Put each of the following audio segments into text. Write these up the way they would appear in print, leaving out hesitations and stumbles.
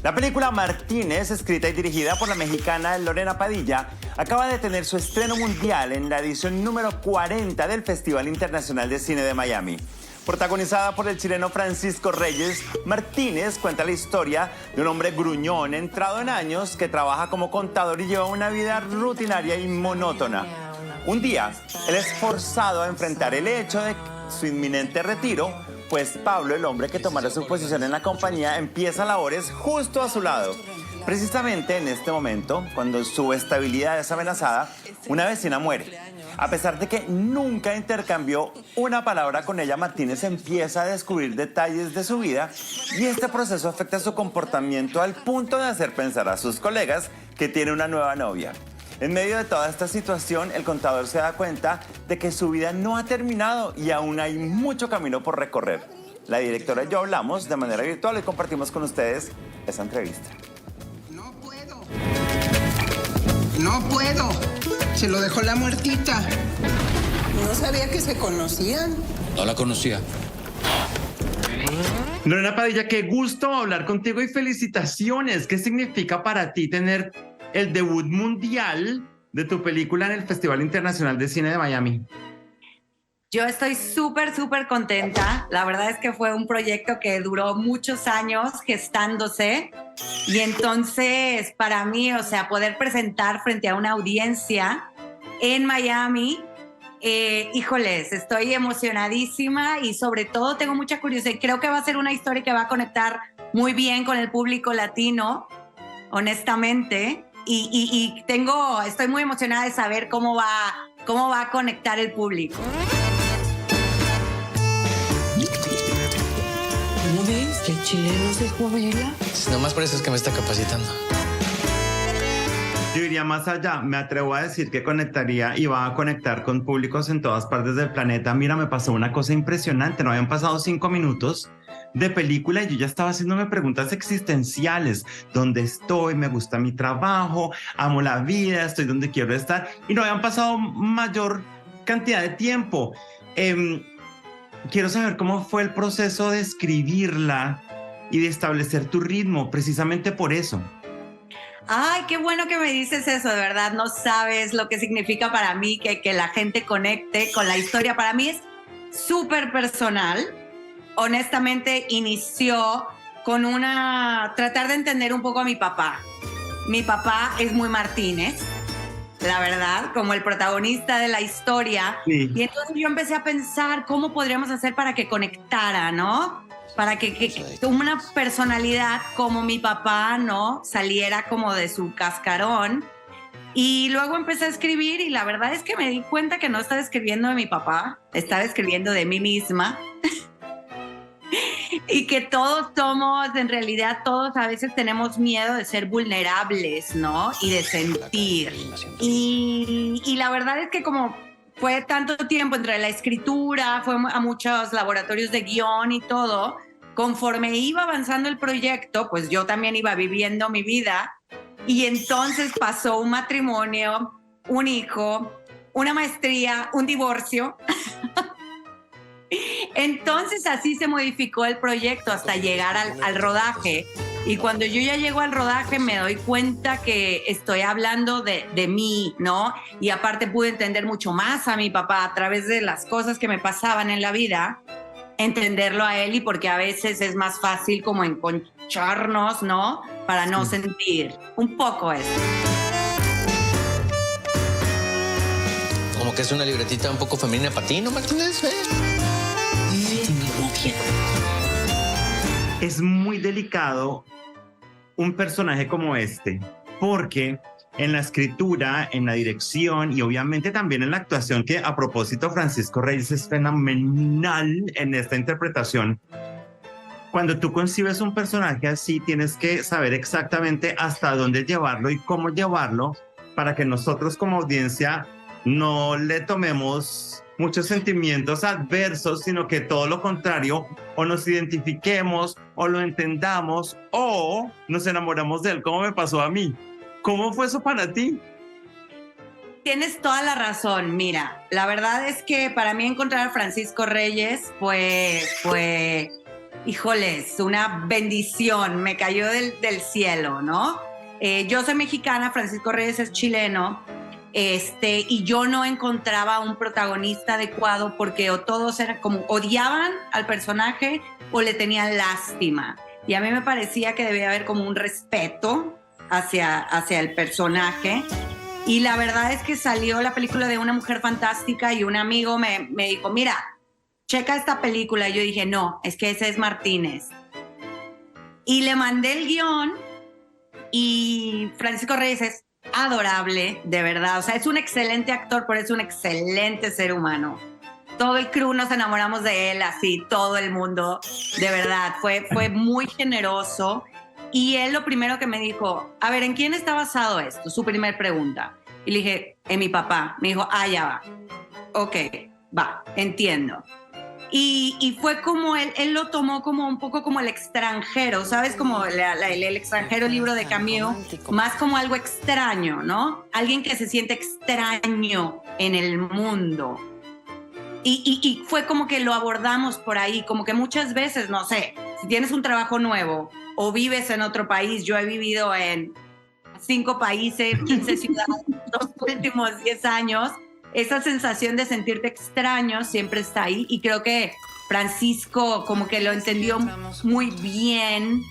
La película Martínez, escrita y dirigida por la mexicana Lorena Padilla, acaba de tener su estreno mundial en la edición número 40 del Festival Internacional de Cine de Miami. Protagonizada por el chileno Francisco Reyes, Martínez cuenta la historia de un hombre gruñón entrado en años que trabaja como contador y lleva una vida rutinaria y monótona. Un día, él es forzado a enfrentar el hecho de su inminente retiro, pues Pablo, el hombre que tomará su posición en la compañía, empieza labores justo a su lado. Precisamente en este momento, cuando su estabilidad es amenazada, una vecina muere. A pesar de que nunca intercambió una palabra con ella, Martínez empieza a descubrir detalles de su vida y este proceso afecta su comportamiento al punto de hacer pensar a sus colegas que tiene una nueva novia. En medio de toda esta situación, el contador se da cuenta de que su vida no ha terminado y aún hay mucho camino por recorrer. La directora y yo hablamos de manera virtual y compartimos con ustedes esa entrevista. No puedo. No puedo. Se lo dejó la muertita. No sabía que se conocían. No la conocía. Lorena Padilla, qué gusto hablar contigo y felicitaciones. ¿Qué significa para ti tener el debut mundial de tu película en el Festival Internacional de Cine de Miami? Yo estoy súper contenta. La verdad es que fue un proyecto que duró muchos años gestándose. Y entonces, para mí, o sea, poder presentar frente a una audiencia en Miami, híjoles, estoy emocionadísima y sobre todo tengo mucha curiosidad. Creo que va a ser una historia que va a conectar muy bien con el público latino, honestamente. Y estoy muy emocionada de saber cómo va a conectar el público. ¿No ves que el chileno se jubila? Nomás por eso es que me está capacitando. Yo iría más allá, me atrevo a decir que conectaría y va a conectar con públicos en todas partes del planeta. Mira, me pasó una cosa impresionante, no habían pasado 5 minutos de película y yo ya estaba haciéndome preguntas existenciales. ¿Dónde estoy? ¿Me gusta mi trabajo? ¿Amo la vida? ¿Estoy donde quiero estar? Y no habían pasado mayor cantidad de tiempo. Quiero saber cómo fue el proceso de escribirla y de establecer tu ritmo, precisamente por eso. Ay, qué bueno que me dices eso, de verdad. No sabes lo que significa para mí que la gente conecte con la historia. Para mí es súper personal. Honestamente, inició con tratar de entender un poco a mi papá. Mi papá es muy Martínez, la verdad, como el protagonista de la historia. Sí. Y entonces yo empecé a pensar cómo podríamos hacer para que conectara, ¿no? Para que una personalidad como mi papá, ¿no? Saliera como de su cascarón. Y luego empecé a escribir y la verdad es que me di cuenta que no estaba escribiendo de mi papá, estaba escribiendo de mí misma. Y que todos en realidad todos a veces tenemos miedo de ser vulnerables, ¿no? Y de sentir. Y la verdad es que como fue tanto tiempo entre la escritura, fue a muchos laboratorios de guión y todo, conforme iba avanzando el proyecto, pues yo también iba viviendo mi vida y entonces pasó un matrimonio, un hijo, una maestría, un divorcio. Entonces así se modificó el proyecto hasta llegar al rodaje. Y cuando yo ya llego al rodaje me doy cuenta que estoy hablando de mí, ¿no? Y aparte pude entender mucho más a mi papá a través de las cosas que me pasaban en la vida, entenderlo a él y porque a veces es más fácil como enconcharnos, ¿no? Para no sentir. Un poco eso. Como que es una libretita un poco femenina para ti, ¿no, Martínez? Es muy delicado un personaje como este, porque en la escritura, en la dirección y obviamente también en la actuación, que a propósito Francisco Reyes es fenomenal en esta interpretación. Cuando tú concibes un personaje así, tienes que saber exactamente hasta dónde llevarlo y cómo llevarlo para que nosotros como audiencia no le tomemos muchos sentimientos adversos, sino que todo lo contrario, o nos identifiquemos, o lo entendamos, o nos enamoramos de él, como me pasó a mí. ¿Cómo fue eso para ti? Tienes toda la razón. Mira, la verdad es que para mí encontrar a Francisco Reyes fue híjoles, una bendición, me cayó del cielo, ¿no? Yo soy mexicana, Francisco Reyes es chileno, y yo no encontraba un protagonista adecuado porque o todos eran como odiaban al personaje o le tenían lástima. Y a mí me parecía que debía haber como un respeto hacia el personaje. Y la verdad es que salió la película de Una Mujer Fantástica y un amigo me dijo, mira, checa esta película. Y yo dije, no, es que ese es Martínez. Y le mandé el guión y Francisco Reyes es adorable, de verdad. O sea, es un excelente actor, pero es un excelente ser humano. Todo el crew nos enamoramos de él, así, todo el mundo, de verdad. Fue muy generoso. Y él lo primero que me dijo, a ver, ¿en quién está basado esto? Su primer pregunta. Y le dije, en mi papá. Me dijo, ya va. Ok, va, entiendo. Y fue como él lo tomó como un poco como El Extranjero, ¿sabes? Como el Extranjero, el libro de Camus, más como algo extraño, ¿no? Alguien que se siente extraño en el mundo. Y fue como que lo abordamos por ahí, como que muchas veces, no sé, si tienes un trabajo nuevo o vives en otro país, yo he vivido en 5 países, 15 ciudades, los últimos 10 años, esa sensación de sentirte extraño siempre está ahí y creo que Francisco como que lo entendió muy bien,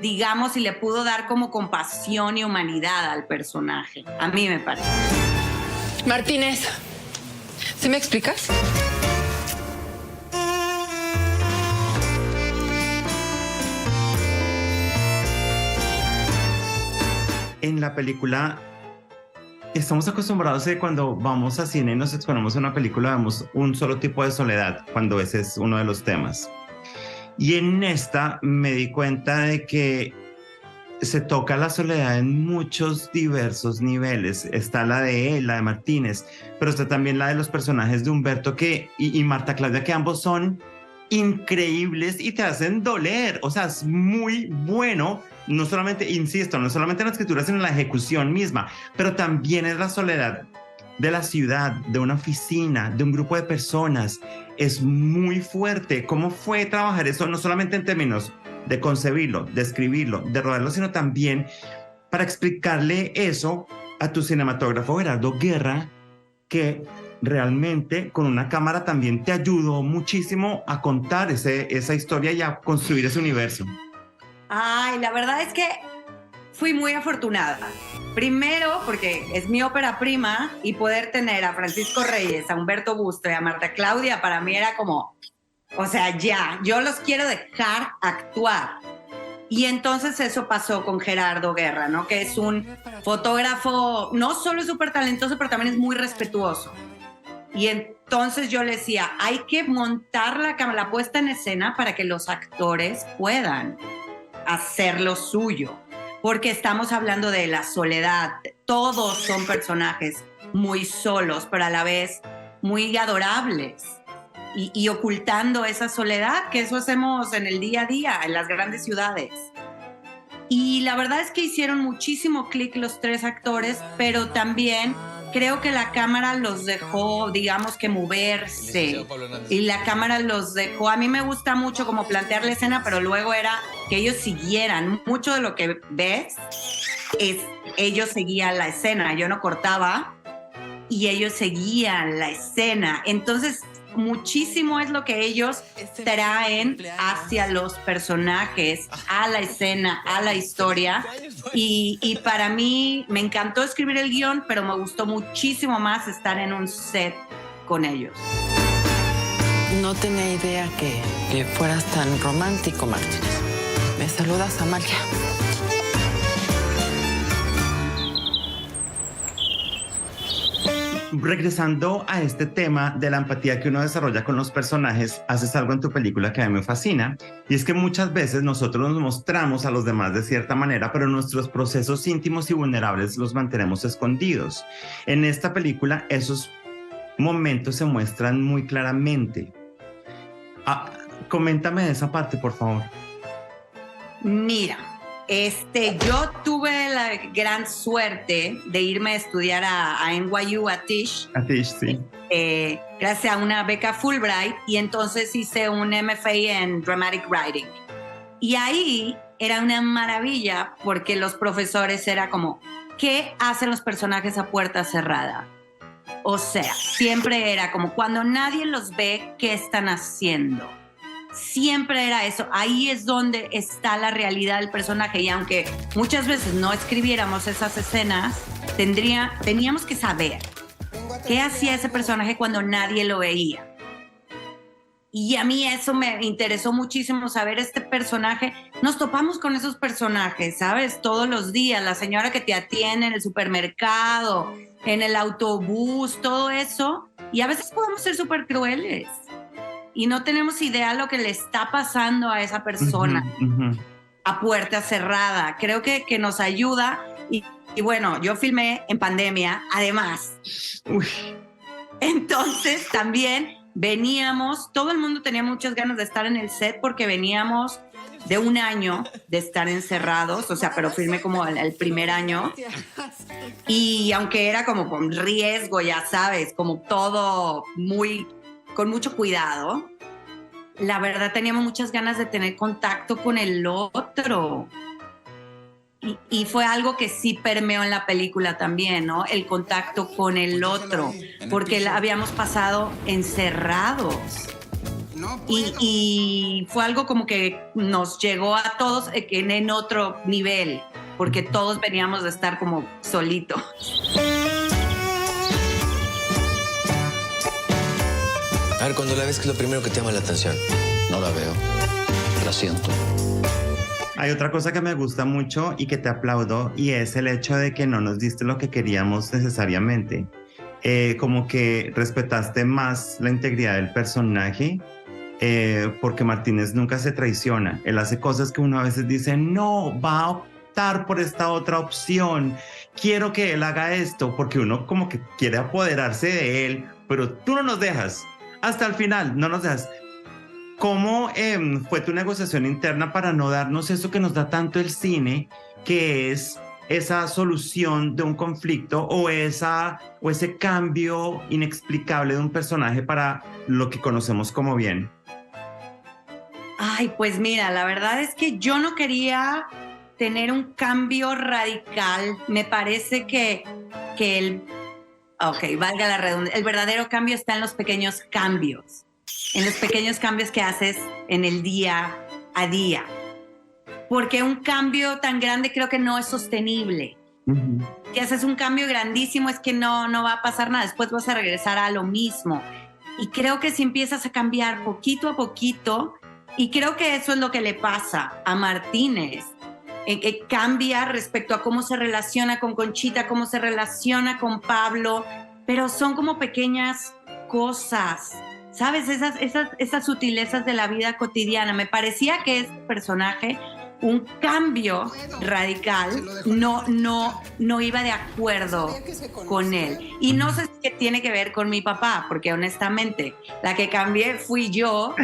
digamos, y le pudo dar como compasión y humanidad al personaje. A mí me parece. Martínez, ¿sí me explicas? En la película estamos acostumbrados a que cuando vamos a cine y nos exponemos a una película vemos un solo tipo de soledad, cuando ese es uno de los temas. Y en esta me di cuenta de que se toca la soledad en muchos diversos niveles. Está la de él, la de Martínez, pero está también la de los personajes de Humberto y Marta Claudia, que ambos son increíbles y te hacen doler. O sea, es muy bueno. No solamente, insisto, no solamente en la escritura, sino en la ejecución misma, pero también es la soledad de la ciudad, de una oficina, de un grupo de personas. Es muy fuerte. ¿Cómo fue trabajar eso? No solamente en términos de concebirlo, de escribirlo, de rodarlo, sino también para explicarle eso a tu cinematógrafo Gerardo Guerra, que realmente con una cámara también te ayudó muchísimo a contar esa historia y a construir ese universo. Ay, la verdad es que fui muy afortunada. Primero, porque es mi ópera prima y poder tener a Francisco Reyes, a Humberto Busto y a Marta Claudia, para mí era como, o sea, yo los quiero dejar actuar. Y entonces eso pasó con Gerardo Guerra, ¿no? Que es un fotógrafo, no solo es súper talentoso, pero también es muy respetuoso. Y entonces yo le decía, hay que montar la puesta en escena para que los actores puedan hacer lo suyo, porque estamos hablando de la soledad. Todos son personajes muy solos, pero a la vez muy adorables y ocultando esa soledad, que eso hacemos en el día a día, en las grandes ciudades. Y la verdad es que hicieron muchísimo clic los 3 actores, pero también creo que la cámara los dejó, digamos que moverse. Y la cámara los dejó. A mí me gusta mucho como plantear la escena, pero luego era que ellos siguieran. Mucho de lo que ves es ellos seguían la escena. Yo no cortaba y ellos seguían la escena. Entonces, muchísimo es lo que ellos traen hacia los personajes, a la escena, a la historia. Y para mí me encantó escribir el guión, pero me gustó muchísimo más estar en un set con ellos. No tenía idea que fueras tan romántico, Martínez. Me saludas, Amalia. Regresando a este tema de la empatía que uno desarrolla con los personajes, haces algo en tu película que a mí me fascina, y es que muchas veces nosotros nos mostramos a los demás de cierta manera, pero nuestros procesos íntimos y vulnerables los mantenemos escondidos. En esta película esos momentos se muestran muy claramente. Coméntame de esa parte, por favor. Mira, yo tuve la gran suerte de irme a estudiar a NYU, a Tisch. A Tisch, sí. Gracias a una beca Fulbright, y entonces hice un MFA en Dramatic Writing. Y ahí era una maravilla porque los profesores era como, ¿qué hacen los personajes a puerta cerrada? O sea, siempre era como cuando nadie los ve, ¿qué están haciendo? Siempre era eso. Ahí es donde está la realidad del personaje. Y aunque muchas veces no escribiéramos esas escenas, teníamos que saber qué hacía ese personaje cuando nadie lo veía. Y a mí eso me interesó muchísimo, saber este personaje. Nos topamos con esos personajes, ¿sabes? Todos los días. La señora que te atiende en el supermercado, en el autobús, todo eso. Y a veces podemos ser súper crueles. Y no tenemos idea de lo que le está pasando a esa persona a puerta cerrada. Creo que nos ayuda. Y bueno, yo filmé en pandemia, además. Uy. Entonces también veníamos, todo el mundo tenía muchas ganas de estar en el set porque veníamos de un año de estar encerrados, o sea, pero filmé como el primer año. Y aunque era como con riesgo, ya sabes, como todo con mucho cuidado, la verdad teníamos muchas ganas de tener contacto con el otro. Y fue algo que sí permeó en la película también, ¿no? El contacto con el otro, porque habíamos pasado encerrados. Y fue algo como que nos llegó a todos en otro nivel, porque todos veníamos de estar como solitos. A ver, cuando la ves, ¿qué es lo primero que te llama la atención? No la veo, la siento. Hay otra cosa que me gusta mucho y que te aplaudo, y es el hecho de que no nos diste lo que queríamos necesariamente. Como que respetaste más la integridad del personaje, porque Martínez nunca se traiciona. Él hace cosas que uno a veces dice, no, va a optar por esta otra opción. Quiero que él haga esto, porque uno como que quiere apoderarse de él, pero tú no nos dejas. Hasta el final, no nos dejas. ¿Cómo fue tu negociación interna para no darnos eso que nos da tanto el cine, que es esa solución de un conflicto o ese cambio inexplicable de un personaje para lo que conocemos como bien? Ay, pues mira, la verdad es que yo no quería tener un cambio radical. Me parece que valga la redundancia, el verdadero cambio está en los pequeños cambios. En los pequeños cambios que haces en el día a día. Porque un cambio tan grande creo que no es sostenible. Si haces un cambio grandísimo es que no va a pasar nada. Después vas a regresar a lo mismo. Y creo que si empiezas a cambiar poquito a poquito, y creo que eso es lo que le pasa a Martínez, que cambia respecto a cómo se relaciona con Conchita, cómo se relaciona con Pablo, pero son como pequeñas cosas. ¿Sabes? Esas sutilezas de la vida cotidiana. Me parecía que este personaje, un cambio radical, no iba de acuerdo con él. Y no sé si tiene que ver con mi papá, porque honestamente, la que cambié fui yo.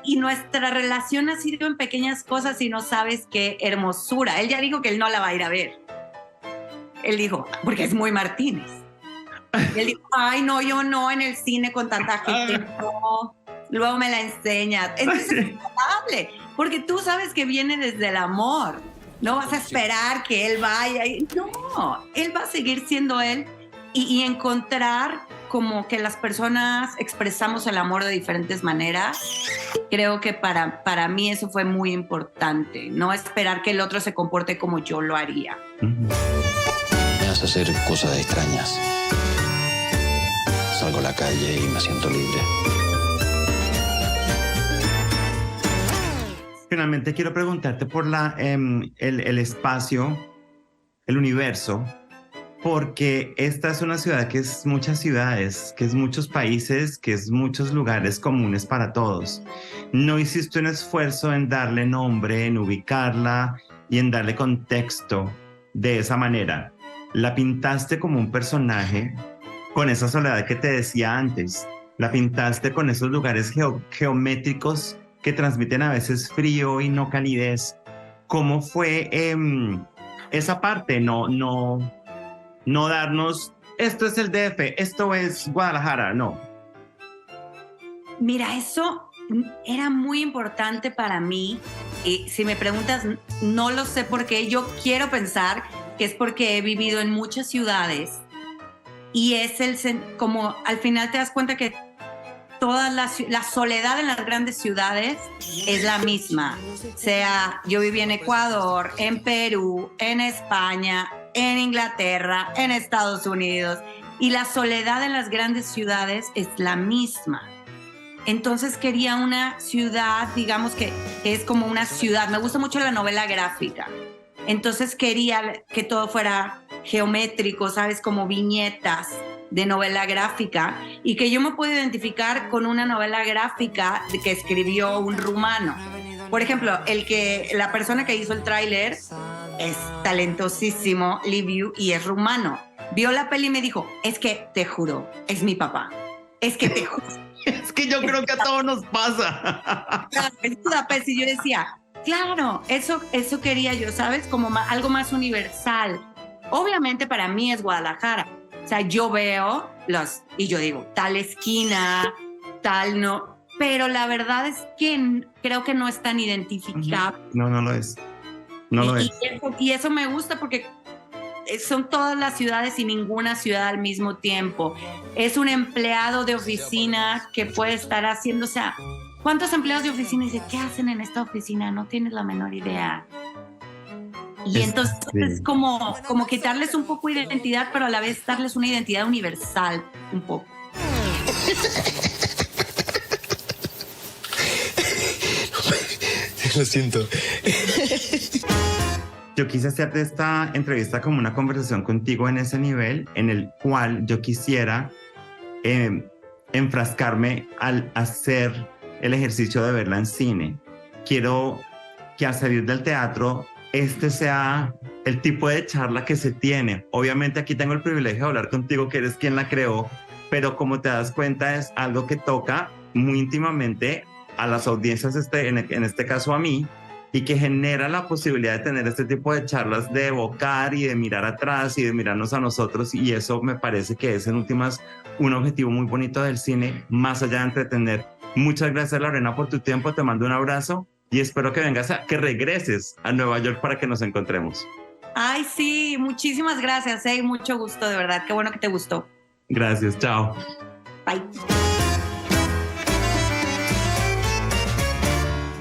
Y nuestra relación ha sido en pequeñas cosas y no sabes qué hermosura. Él ya dijo que él no la va a ir a ver. Él dijo, porque es muy Martínez. Y él dijo, ay, no, yo no, en el cine con tanta gente, no. Luego me la enseñas. Entonces es agradable, porque tú sabes que viene desde el amor. No vas a esperar que él vaya. No, él va a seguir siendo él y encontrar como que las personas expresamos el amor de diferentes maneras. Creo que para mí eso fue muy importante. No esperar que el otro se comporte como yo lo haría. Me hace hacer cosas extrañas. Salgo a la calle y me siento libre. Finalmente quiero preguntarte por el espacio, el universo, porque esta es una ciudad que es muchas ciudades, que es muchos países, que es muchos lugares comunes para todos. No hiciste un esfuerzo en darle nombre, en ubicarla y en darle contexto de esa manera. La pintaste como un personaje con esa soledad que te decía antes. La pintaste con esos lugares geométricos que transmiten a veces frío y no calidez. ¿Cómo fue esa parte? No darnos, esto es el DF, esto es Guadalajara, no. Mira, eso era muy importante para mí. Y si me preguntas, no lo sé por qué. Yo quiero pensar que es porque he vivido en muchas ciudades y es como al final te das cuenta que toda la soledad en las grandes ciudades es la misma. O sea, yo viví en Ecuador, en Perú, en España, en Inglaterra, en Estados Unidos, y la soledad en las grandes ciudades es la misma. Entonces quería una ciudad, digamos que es como una ciudad. Me gusta mucho la novela gráfica. Entonces quería que todo fuera geométrico, ¿sabes? Como viñetas de novela gráfica, y que yo me puedo identificar con una novela gráfica que escribió un rumano. Por ejemplo, la persona que hizo el tráiler es talentosísimo, Liviu, y es rumano. Vio la peli y me dijo, es que te juro, es mi papá. Es que te juro. Es que yo creo que a todos nos pasa. Es Budapest, y yo decía, claro, eso quería yo, ¿sabes? Como algo más universal. Obviamente para mí es Guadalajara. O sea, yo veo y yo digo, tal esquina, tal no. Pero la verdad es que creo que no es tan identificable. No lo es. No lo es. Y eso me gusta porque son todas las ciudades y ninguna ciudad al mismo tiempo. Es un empleado de oficina que puede estar haciendo, o sea, ¿cuántos empleados de oficina dicen, qué hacen en esta oficina? No tienes la menor idea. Y entonces es como quitarles un poco de identidad, pero a la vez darles una identidad universal, un poco. Lo siento. Yo quise hacerte esta entrevista como una conversación contigo en ese nivel, en el cual yo quisiera enfrascarme al hacer el ejercicio de verla en cine. Quiero que al salir del teatro, este sea el tipo de charla que se tiene. Obviamente aquí tengo el privilegio de hablar contigo, que eres quien la creó, pero como te das cuenta es algo que toca muy íntimamente a las audiencias, en este caso a mí, y que genera la posibilidad de tener este tipo de charlas, de evocar y de mirar atrás y de mirarnos a nosotros, y eso me parece que es en últimas un objetivo muy bonito del cine, más allá de entretener. Muchas gracias, Lorena, por tu tiempo, te mando un abrazo y espero que que regreses a Nueva York para que nos encontremos. Ay, sí, muchísimas gracias, mucho gusto, de verdad, qué bueno que te gustó. Gracias, chao. Bye.